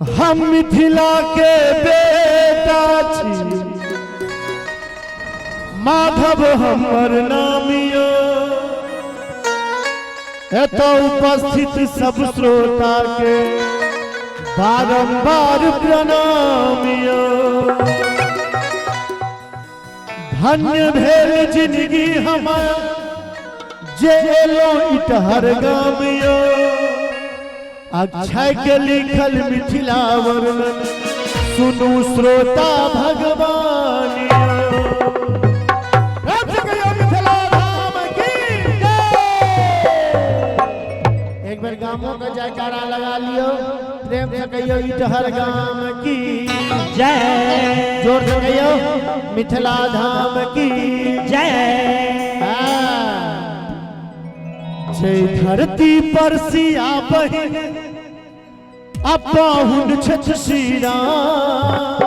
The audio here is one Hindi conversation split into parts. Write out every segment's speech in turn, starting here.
हम मिथिला के बेटा छी, माधव हमर नामियो। एतो उपस्थित सब श्रोता के बारंबार प्रणामियो। धन्य भेल जिंदगी हमर जे एलो इटहर गामियो। अक्षय के लिखल मिथिला वर्णन सुनू श्रोता भगवानियो। मिथिला धाम की जय। एक बार गामों का जयकारा लगा लियो, प्रेम से कहियो इटहर गाम की जय। जोर से कहियो मिथिला धाम की जय। जय धरती पर सिया बहिन अपाहुन छछ श्री राम।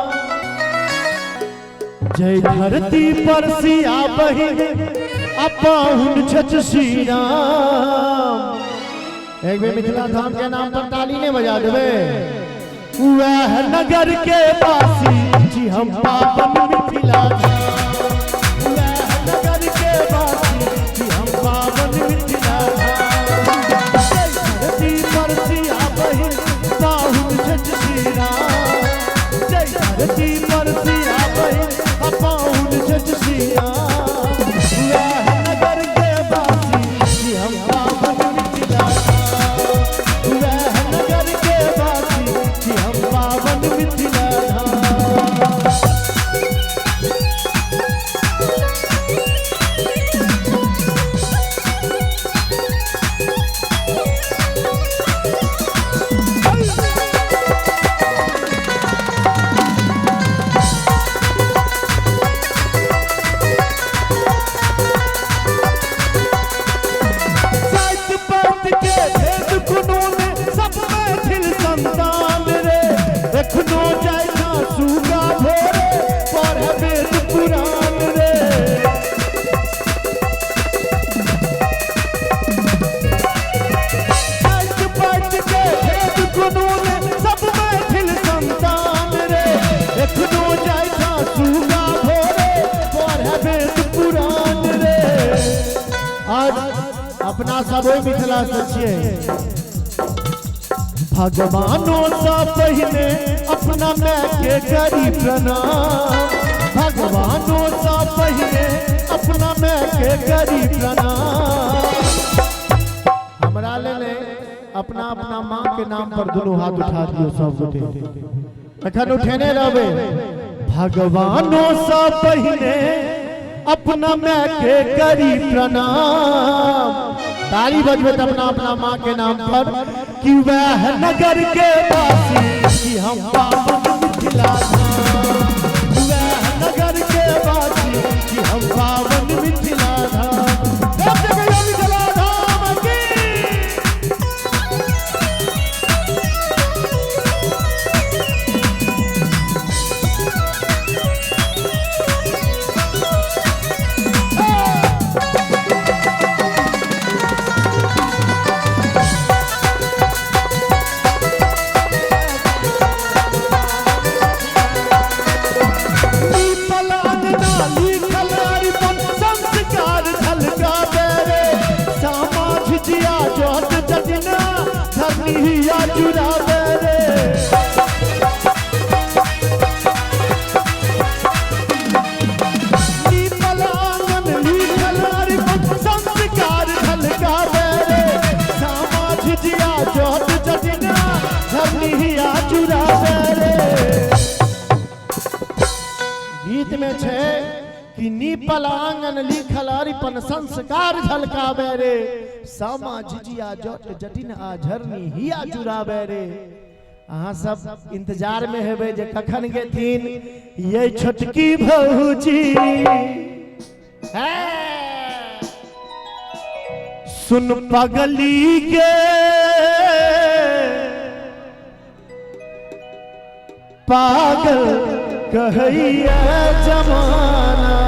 जय धरती पर सिया बहिन अपाहुन छछ श्री राम। एक बार मिथिला धाम के नाम पर ताली ने बजा देवे। वह नगर के वासी जी हम पावन मिथिला धाम। वह नगर के वासी जी हम पावन मिथिला धाम। धरती पर सिया बहिन पाहुन छछ श्री राम। जय धरती पर सिया बहिन पाहुन छछ श्री राम। वह नगर के वासी जी हम पावन मिथिला धाम। वह नगर के वासी जी हम पावन मिथिला धाम। अपना सब मिथिला सचिए भगवानों सा पहले अपना मैं के करी प्रणाम। भगवानों सा पहले अपना मैं के करी प्रणाम। हमरा ले अपना अपना माँ के नाम पर दोनों हाथ उठा दियो सब गोटे अखन उठेने रहबे। भगवानों सा पहले अपना मैं के करी प्रणाम। ताली बजबे अपना अपना माँ के नाम पर कि वह नगर के वासी कि हम पावन मिथिला धाम। वह नगर के वासी कि हम पावन मिथिला धाम। मिथिला धाम की हिया चुरावे रे। नीपल आंगन लिखल अरिपन संस्कार झलकावे रे। सामा झिझिया जोत जटिना धरनी हिया चुरावे रे। गीत में छे कि नीपल आंगन लिखल अरिपन संस्कार झलकावे रे। सामा झिझिया जोत जटिन आ झरनी हिया चुरावे रे। अहाँ सब इंतजार में हेबे जे कखन गेथिन ये छोटकी भौजी। सुन पगली के पागल कहैया जमाना।